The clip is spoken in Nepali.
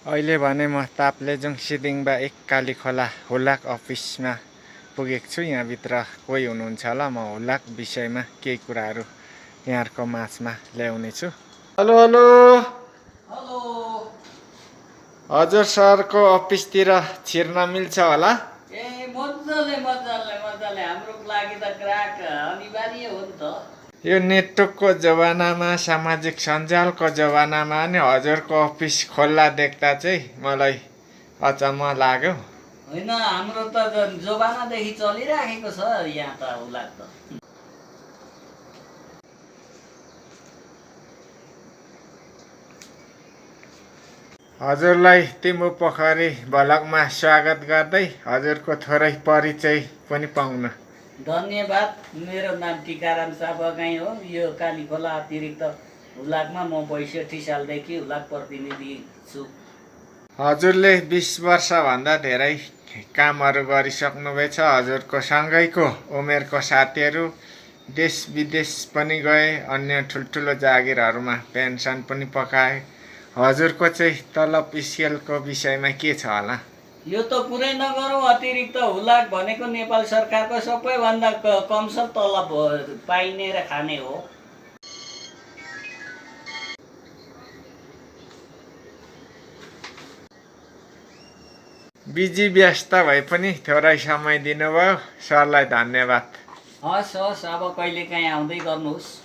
अहिले भने म ताप्लेजुङ सिदिङबा एक काली खोला हुलाक अफिसमा पुगेको छु। यहाँभित्र कोही हुनुहुन्छ होला। म हुलाक विषयमा केही कुराहरू यहाँहरूको माझमा ल्याउने छु। हेलो हेलो हेलो हजुर सरको अफिसतिर छिर्न मिल्छ होला? ए मजाले मजाले मजाले हाम्रो लागि त ग्राहक अनिवार्य हो नि त। यो नेटवर्कको जमानामा, सामाजिक सञ्जालको जमानामा नि हजुरको अफिस खोल्ला देख्दा चाहिँ मलाई अचम्म लाग्यो। होइन, हाम्रो त जमानादेखि चलिराखेको छ यहाँ त हुलाक त। हजुरलाई तिम्रो पोखरी भलकमा स्वागत गर्दै हजुरको थोरै परिचय पनि पाउन। धन्यवाद। मेरो नाम टिकाराम सापगाई हो। यो काली खोला अतिरिक्त हुलाकमा म ६२ सालदेखि हुलाक प्रतिनिधि छु। हजुरले 20 वर्षभन्दा धेरै कामहरू गरिसक्नुभएछ। हजुरको सँगैको उमेरको साथीहरू देश विदेश पनि गए, अन्य ठुल्ठुलो जागिरहरूमा पेन्सन पनि पकाए। हजुरको चाहिँ तलब स्केलको विषयमा के छ होला? यो त कुरै नगरौँ। अतिरिक्त हुलाक भनेको नेपाल सरकारको सबैभन्दा कमसल तलब पाइने र खाने हो। बिजी व्यस्त भए पनि थोरै समय दिनुभयो, सरलाई धन्यवाद। हस् हस्, अब कहिलेकाहीँ आउँदै गर्नुहोस्।